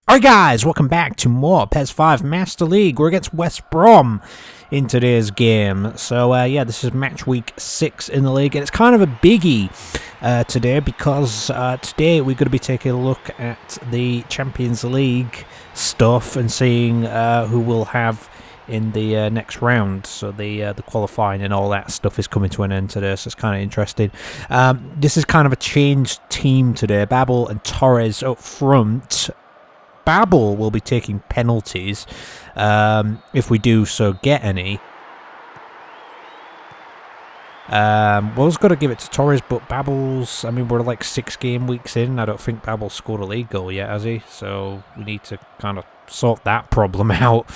Alright guys, welcome back to more PES 5 Master League. We're against West Brom in today's game. So yeah, this is match week 6 in the league, and it's kind of a biggie today because today we're going to be taking a look at the Champions League stuff and seeing who we'll have in the next round. So the qualifying and all that stuff is coming to an end today, so it's kind of interesting. This is kind of a changed team today. Babel and Torres up front. Babel will be taking penalties if we do so get any. Was going to give it to Torres, but Babel's, I mean, we're like 6 game weeks in. I don't think Babel scored a league goal yet, has he? So we need to kind of sort that problem out.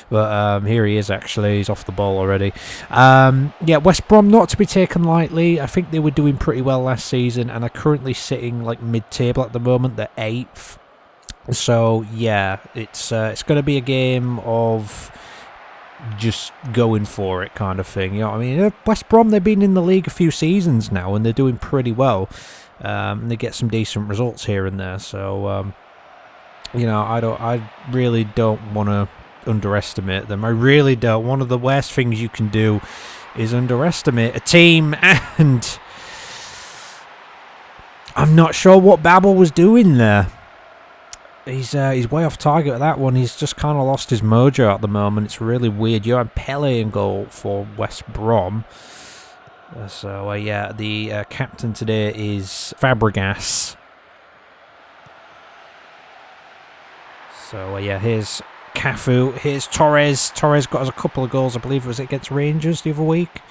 But here he is, actually. He's off the ball already. Yeah, West Brom not to be taken lightly. I think they were doing pretty well last season and are currently sitting like mid-table at the moment. They're 8th. So yeah, it's going to be a game of just going for it kind of thing. You know what I mean? West Brom, they've been in the league a few seasons now and they're doing pretty well. And they get some decent results here and there. So you know, I really don't want to underestimate them. I really don't. One of the worst things you can do is underestimate a team, and I'm not sure what Babel was doing there. He's way off target with that one. He's just kind of lost his mojo at the moment. It's really weird. Johan Pele in goal for West Brom. So yeah, the captain today is Fabregas. So yeah, here's Cafu. Here's Torres. Torres got us a couple of goals. I believe it was against Rangers the other week.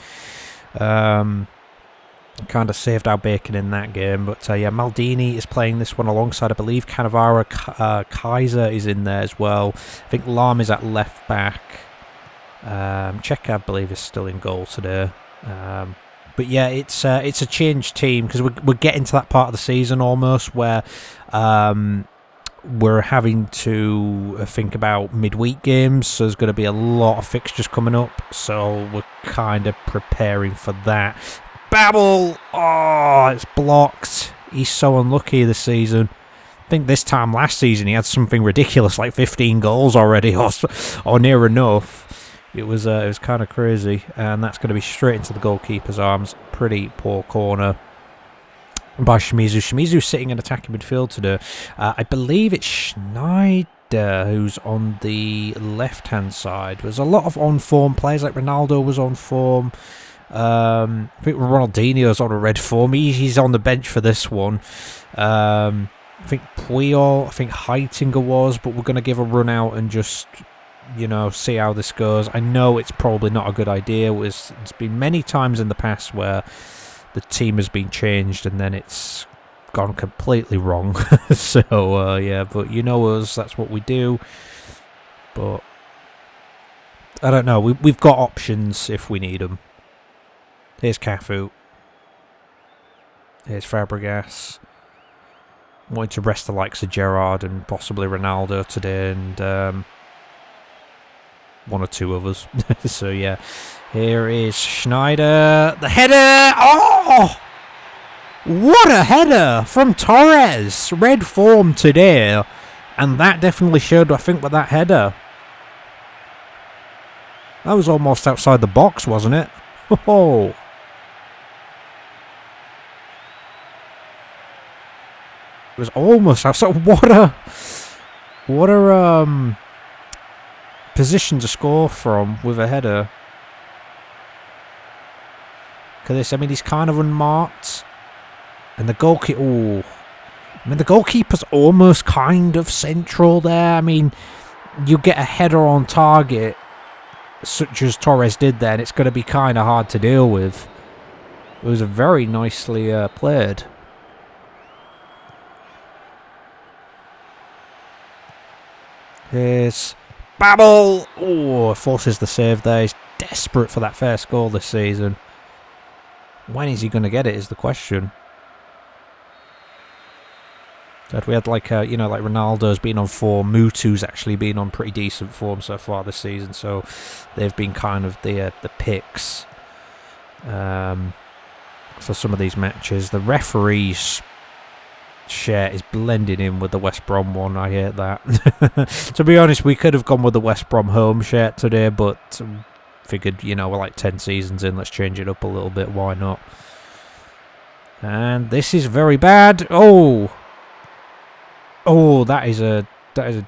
Kind of saved our bacon in that game, but yeah, Maldini is playing this one alongside, I believe, Cannavaro. Kaiser is in there as well. I think Lam is at left back. Czech, I believe, is still in goal today. But yeah, it's a changed team because we're getting to that part of the season almost where we're having to think about midweek games. So there's going to be a lot of fixtures coming up, so we're kind of preparing for that. Babel! Oh, it's blocked. He's so unlucky this season. I think this time last season he had something ridiculous, like 15 goals already, or near enough. It was kind of crazy, and that's going to be straight into the goalkeeper's arms. Pretty poor corner by Shimizu. Shimizu's sitting in attacking midfield today. I believe it's Schneider who's on the left-hand side. There's a lot of on-form players, like Ronaldo was on form. I think Ronaldinho's on a red form. He's on the bench for this one. I think Puyol, I think Heitinger was, but we're going to give a run out and just, you know, see how this goes. I know it's probably not a good idea. It's been many times in the past where the team has been changed and then it's gone completely wrong. So, yeah, but you know us, that's what we do. But I don't know. We've got options if we need them. Here's Cafu. Here's Fabregas. Wanting to rest the likes of Gerrard and possibly Ronaldo today, and one or two others. So yeah, here is Schneider. The header! Oh! What a header from Torres! Red form today. And that definitely showed, I think, with that header. That was almost outside the box, wasn't it? Oh! It was almost outside. What a position to score from with a header. Look at this. I mean, he's kind of unmarked, and the goalkeeper. Oh, I mean, the goalkeeper's almost kind of central there. I mean, you get a header on target, such as Torres did there, and it's going to be kind of hard to deal with. It was very nicely played. Here's Babel. Oh, forces the save there. He's desperate for that first goal this season. When is he going to get it is the question. If we had like you know, like Ronaldo's been on form, Mutu's actually been on pretty decent form so far this season, so they've been kind of the picks for some of these matches. The referees shirt is blending in with the West Brom one. I hate that. To be honest, we could have gone with the West Brom home shirt today, but figured, you know, we're like 10 seasons in, let's change it up a little bit, why not? And this is very bad. Oh, that is a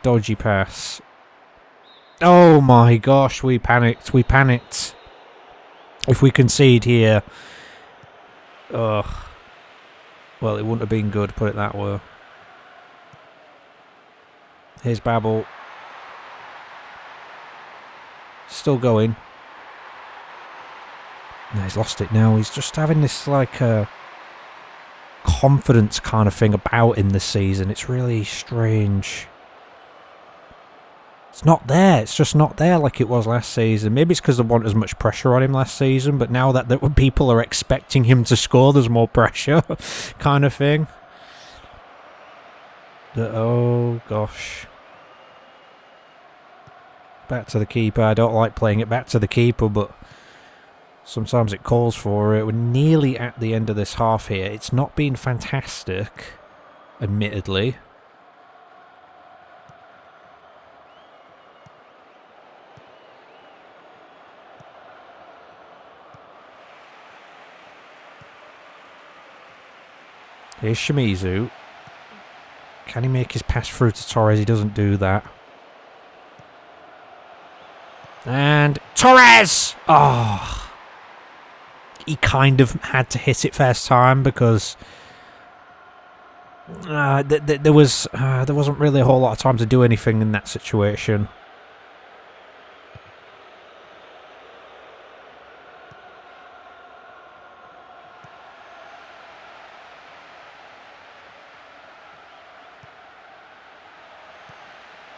dodgy pass. Oh my gosh, we panicked. If we concede here, ugh. Well, it wouldn't have been good, put it that way. Here's Babel. Still going. No, he's lost it now. He's just having this, like, confidence kind of thing about him this season. It's really strange. It's not there. It's just not there like it was last season. Maybe it's because there wasn't as much pressure on him last season, but now that people are expecting him to score, there's more pressure kind of thing. Oh, gosh. Back to the keeper. I don't like playing it back to the keeper, but sometimes it calls for it. We're nearly at the end of this half here. It's not been fantastic, admittedly. Here's Shimizu. Can he make his pass through to Torres? He doesn't do that. And Torres! Oh, he kind of had to hit it first time because there wasn't really a whole lot of time to do anything in that situation.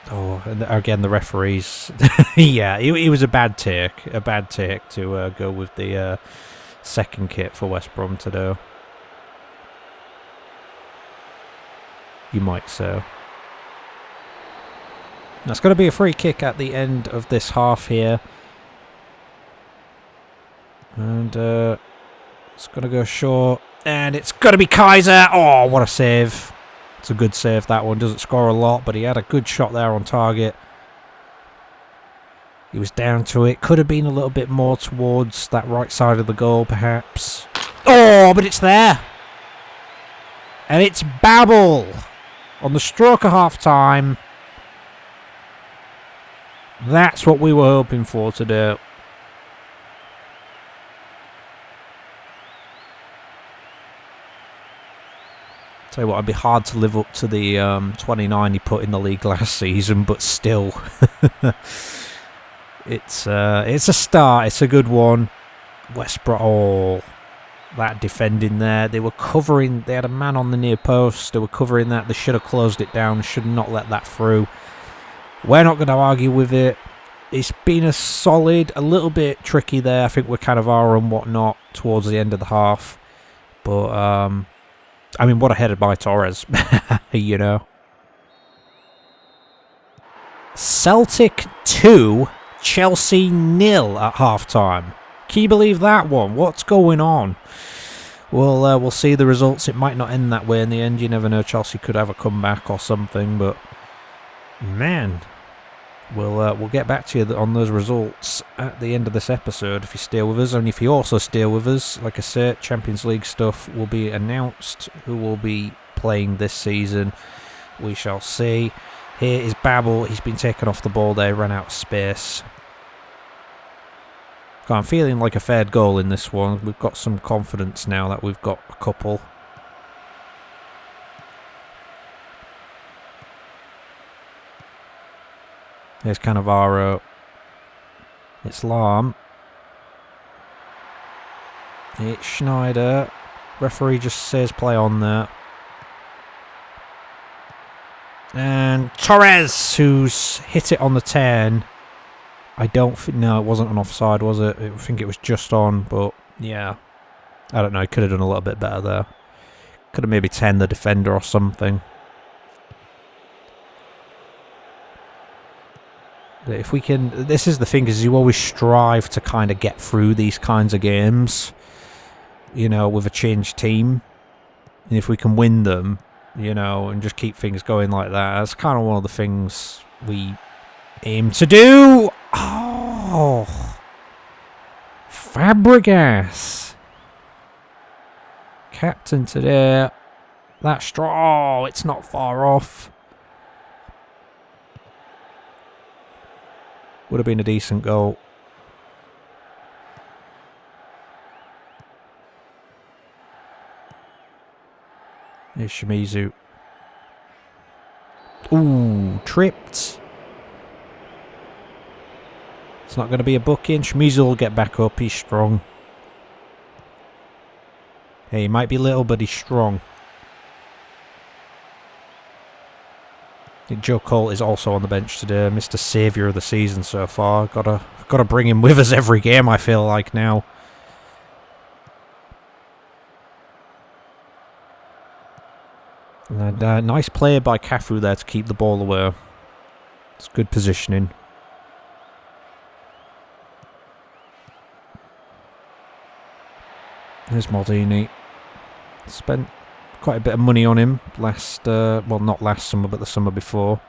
Oh, and again, the referees. Yeah, it was a bad take to go with the second kit for West Brom to do. You might say. That's going to be a free kick at the end of this half here. And it's going to go short. And it's going to be Kaiser. Oh, what a save. It's a good save, that one. Doesn't score a lot, but he had a good shot there on target. He was down to it. Could have been a little bit more towards that right side of the goal, perhaps. Oh, but it's there. And it's Babel on the stroke of half-time. That's what we were hoping for today. Tell you what, it'd be hard to live up to the 29 he put in the league last season, but still. It's a start. It's a good one. West Brom. Oh, that defending there. They were covering. They had a man on the near post. They were covering that. They should have closed it down. Should not let that through. We're not going to argue with it. It's been a solid, a little bit tricky there. I think we're kind of are and whatnot towards the end of the half. But, I mean, what a header by Torres, you know. Celtic 2, Chelsea 0 at half-time. Can you believe that one? What's going on? We'll see the results. It might not end that way in the end. You never know. Chelsea could have a comeback or something. But, man, we'll get back to you on those results at the end of this episode if you stay with us. And if you also stay with us, like I said, Champions League stuff will be announced. Who will be playing this season, we shall see. Here is Babel. He's been taken off the ball there, ran out of space. I'm feeling like a fair goal in this one. We've got some confidence now that we've got a couple. There's Cannavaro. It's Lahm. It's Schneider. Referee just says play on there. And Torres, who's hit it on the 10. I don't think... No, it wasn't an offside, was it? I think it was just on, but yeah. I don't know, he could have done a little bit better there. Could have maybe 10 the defender or something. But if we can... This is the thing, is you always strive to kind of get through these kinds of games, you know, with a changed team. And if we can win them, you know, and just keep things going like that. That's kind of one of the things we aim to do. Oh, Fabregas, captain today. That straw. Oh, it's not far off. Would have been a decent goal. Here's Shimizu. Ooh, tripped. It's not going to be a booking. Shimizu will get back up. He's strong. Hey, he might be little, but he's strong. I think Joe Cole is also on the bench today. Mr. Saviour of the season so far. Gotta bring him with us every game, I feel like now. And nice play by Cafu there to keep the ball away. It's good positioning. There's Maldini. Spent quite a bit of money on him last, well, not last summer, but the summer before.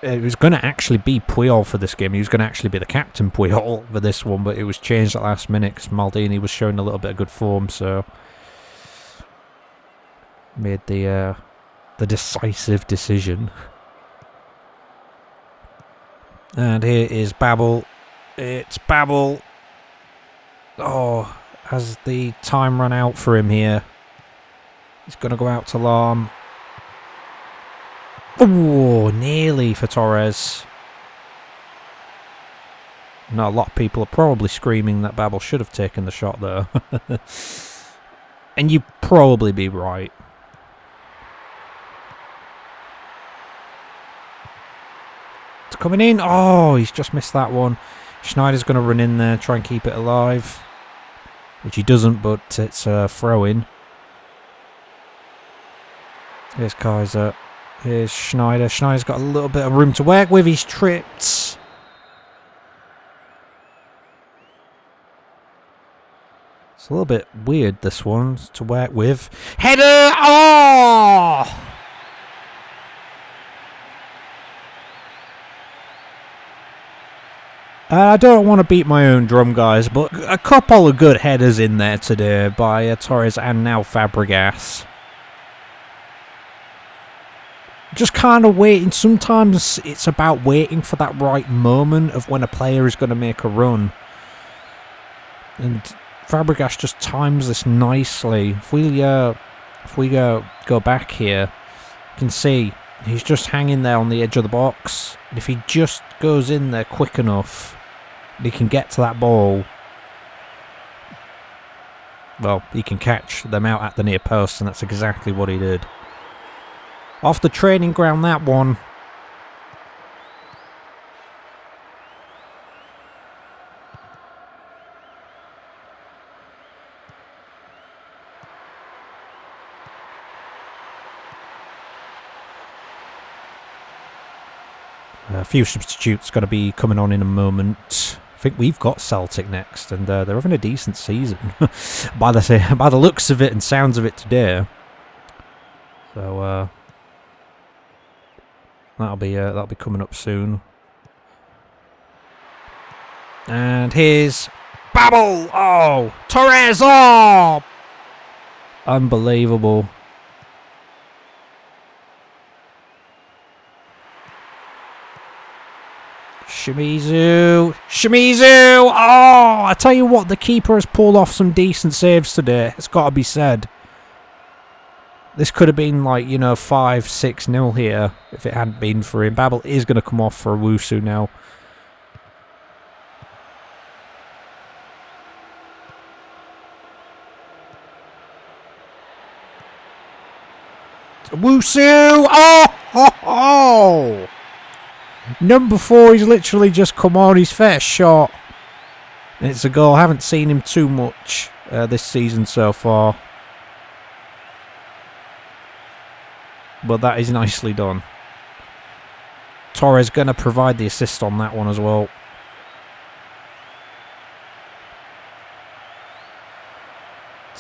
It was going to actually be Puyol for this game. He was going to actually be the captain Puyol for this one, but it was changed at last minute because Maldini was showing a little bit of good form, so made the decisive decision. And here is Babel. It's Babel. Oh, has the time run out for him here? He's going to go out to Lahm. Oh, nearly for Torres. Now, a lot of people are probably screaming that Babel should have taken the shot there. And you'd probably be right. It's coming in. Oh, he's just missed that one. Schneider's going to run in there, try and keep it alive. Which he doesn't, but it's a throw-in. Here's Kaiser. Here's Schneider. Schneider's got a little bit of room to work with. He's tripped. It's a little bit weird, this one, to work with. Header! Oh! I don't want to beat my own drum, guys, but a couple of good headers in there today by Torres and now Fabregas. Just kind of waiting. Sometimes it's about waiting for that right moment of when a player is going to make a run. And Fabregas just times this nicely. If we go back here, you can see he's just hanging there on the edge of the box. And if he just goes in there quick enough, he can get to that ball. Well, he can catch them out at the near post, and that's exactly what he did. Off the training ground, that one. A few substitutes got to be coming on in a moment. I think we've got Celtic next, and they're having a decent season by the looks of it and sounds of it today. So that'll be coming up soon. And here's Babel. Oh, Torres. Oh, unbelievable. Shimizu! Oh, I tell you what, the keeper has pulled off some decent saves today. It's got to be said. This could have been like, 5-6-0 here if it hadn't been for him. Babel is going to come off for Owusu now. Owusu! Oh! Number 4, he's literally just come on his first shot. And it's a goal. I haven't seen him too much this season so far. But that is nicely done. Torres going to provide the assist on that one as well.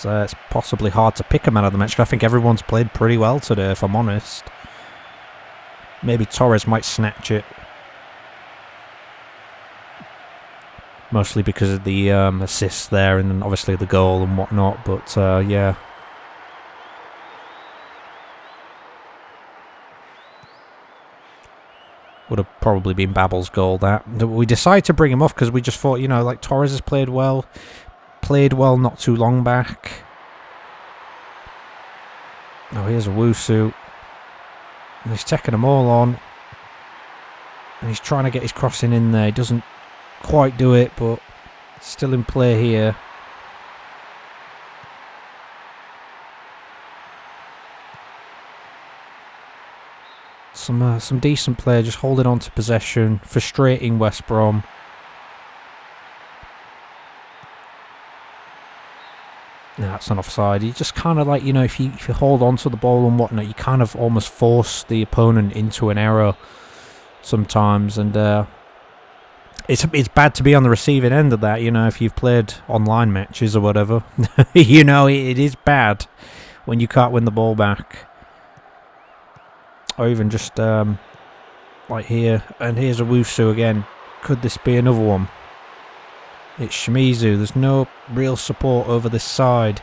it's possibly hard to pick a man of the match. I think everyone's played pretty well today, if I'm honest. Maybe Torres might snatch it. Mostly because of the assists there, and then obviously the goal and whatnot, but yeah. Would have probably been Babel's goal, that. We decided to bring him off because we just thought, you know, like, Torres has played well not too long back. Oh, here's a Wusu. And he's taking them all on. And he's trying to get his crossing in there. He doesn't quite do it, but still in play here. Some decent play, just holding on to possession, frustrating West Brom. No, that's an offside. You just kind of like, you know, if you hold on to the ball and whatnot, you kind of almost force the opponent into an error sometimes, and it's bad to be on the receiving end of that, you know, if you've played online matches or whatever. You know, it is bad when you can't win the ball back. Or even just like here. And here's a Wusu again. Could this be another one? It's Shimizu. There's no real support over this side.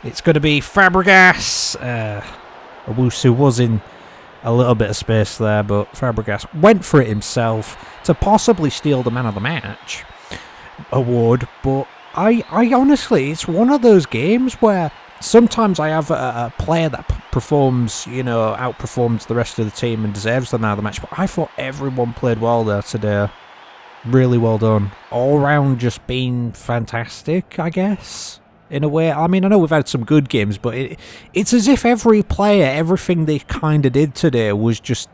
It's going to be Fabregas. Wusu was in a little bit of space there, but Fabregas went for it himself to possibly steal the man of the match award. But I honestly, it's one of those games where sometimes I have a player that performs, you know, outperforms the rest of the team and deserves the man of the match. But I thought everyone played well there today. Really well done. All round just been fantastic, I guess, in a way. I mean, I know we've had some good games, but it's as if every player, everything they kind of did today was just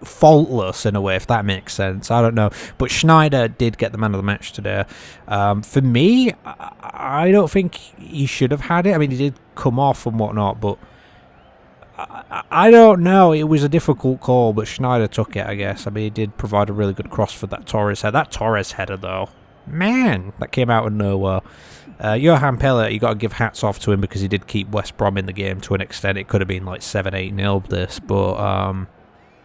faultless in a way, if that makes sense. I don't know. But Schneider did get the man of the match today. For me, I don't think he should have had it. I mean, he did come off and whatnot, but I don't know. It was a difficult call, but Schneider took it, I guess. I mean, he did provide a really good cross for that Torres header. That Torres header, though, man, that came out of nowhere. Johan Pelle, you got to give hats off to him because he did keep West Brom in the game to an extent. It could have been like 7-8-0 this, but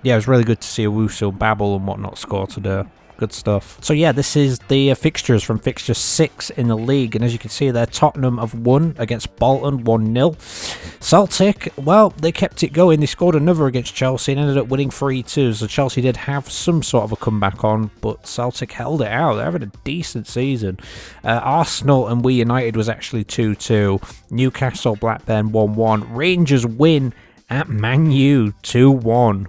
yeah, it was really good to see Owusu, Babel and whatnot score today. Good stuff. So yeah, this is the fixtures from fixture 6 in the league, and as you can see there, Tottenham have won against Bolton 1-0. Celtic, well, they kept it going. They scored another against Chelsea and ended up winning 3-2. So Chelsea did have some sort of a comeback on, but Celtic held it out. They're having a decent season. Arsenal and We United was actually 2-2. Newcastle, Blackburn 1-1. Rangers win at Man U 2-1.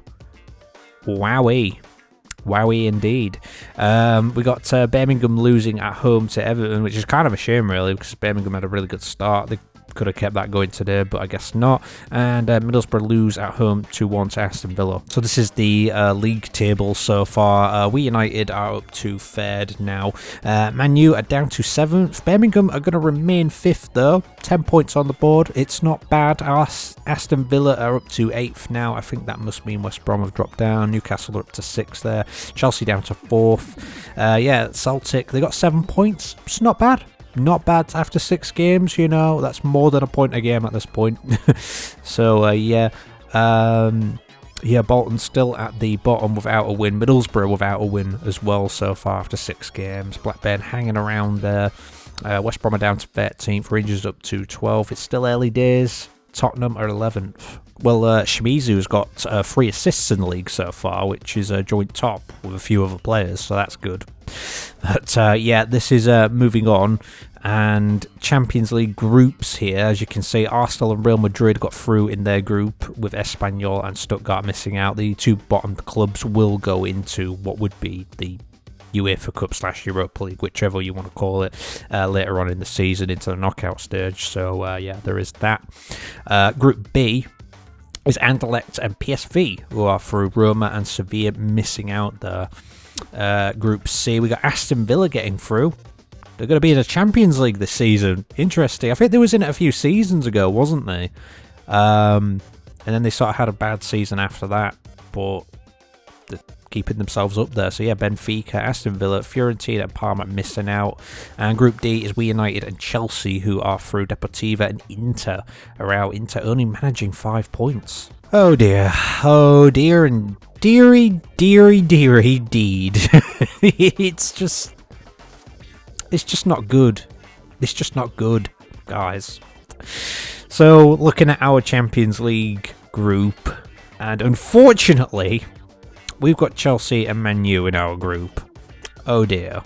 Wowie. Wowie indeed. We got Birmingham losing at home to Everton, which is kind of a shame really, because Birmingham had a really good start. They could have kept that going today, but I guess not. And Middlesbrough lose at home 2-1 to Aston Villa. So this is the league table so far. We United are up to 3rd now. Man U are down to 7th. Birmingham are going to remain 5th though. 10 points on the board. It's not bad. Aston Villa are up to 8th now. I think that must mean West Brom have dropped down. Newcastle are up to 6th there. Chelsea down to 4th. Yeah, Celtic, they got 7 points. It's not bad. Not bad after 6 games, you know. That's more than a point a game at this point. So, yeah. Yeah, Bolton still at the bottom without a win. Middlesbrough without a win as well so far after 6 games. Blackburn hanging around there. West Brom are down to 13th. Rangers up to 12th. It's still early days. Tottenham are 11th. Well, Shimizu's got 3 assists in the league so far, which is a joint top with a few other players, so that's good. But yeah, this is moving on, and Champions League groups here. As you can see, Arsenal and Real Madrid got through in their group, with Espanyol and Stuttgart missing out. The 2 bottom clubs will go into what would be the UEFA Cup / Europa League, whichever you want to call it, later on in the season into the knockout stage. So yeah, there is that. Group B is Anderlecht and PSV, who are through. Roma and Sevilla missing out there. Group C, we got Aston Villa getting through. They're going to be in the Champions League this season. Interesting. I think they was in it a few seasons ago, wasn't they? And then they sort of had a bad season after that, but they keeping themselves up there. So yeah, Benfica, Aston Villa, Fiorentina and Parma missing out. And Group D is We United and Chelsea, who are through. Deportiva and Inter are out. Inter only managing 5 points. Oh dear, and deary deed. It's just not good. It's just not good, guys. So looking at our Champions League group, and unfortunately, we've got Chelsea and Man U in our group. Oh dear.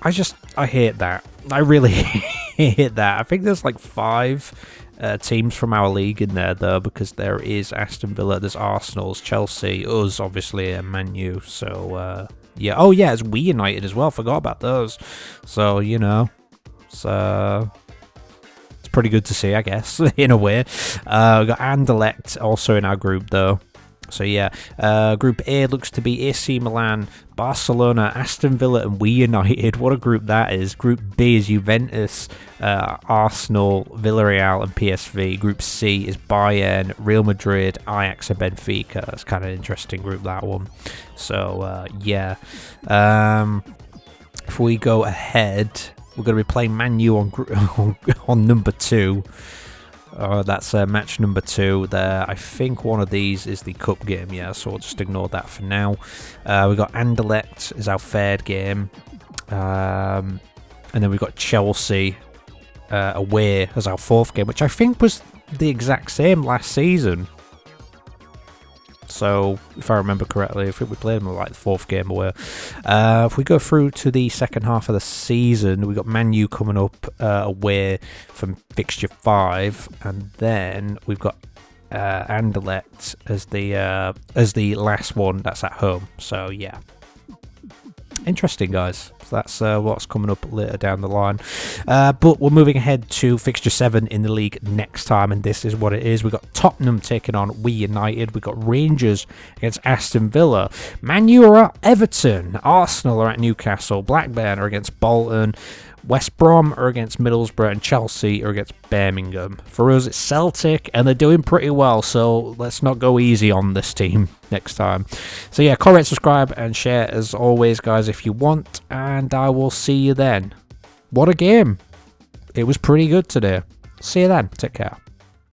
I hate that. I really hate that. I think there's like 5 teams from our league in there, though, because there is Aston Villa, there's Arsenal, Chelsea, us, obviously, and Man U. So, yeah. Oh, yeah, it's We United as well. Forgot about those. So, you know, it's pretty good to see, I guess, in a way. We've got Anderlecht also in our group, though. So yeah, Group A looks to be AC Milan, Barcelona, Aston Villa and We United. What a group that is. Group B is Juventus, Arsenal, Villarreal and PSV. Group C is Bayern, Real Madrid, Ajax and Benfica. That's kind of an interesting group, that one. So yeah, if we go ahead, we're going to be playing Man U on number 2. That's match number 2 there. I think one of these is the cup game, yeah, so we'll just ignore that for now. We've got Anderlecht is our 3rd game. And then we've got Chelsea away as our 4th game, which I think was the exact same last season. So, if I remember correctly, I think we played them like the 4th game away. If we go through to the second half of the season, we've got Man U coming up away from fixture 5, and then we've got Anderlecht as the last one that's at home. So yeah, interesting, guys. So that's what's coming up later down the line. But we're moving ahead to fixture 7 in the league next time, and this is what it is. We've got Tottenham taking on We United. We've got Rangers against Aston Villa. Man U are at Everton. Arsenal are at Newcastle. Blackburn are against Bolton. West Brom are against Middlesbrough, and Chelsea are against Birmingham. For us, it's Celtic, and they're doing pretty well, so let's not go easy on this team next time. So yeah, comment, subscribe, and share as always, guys, if you want, and I will see you then. What a game. It was pretty good today. See you then. Take care.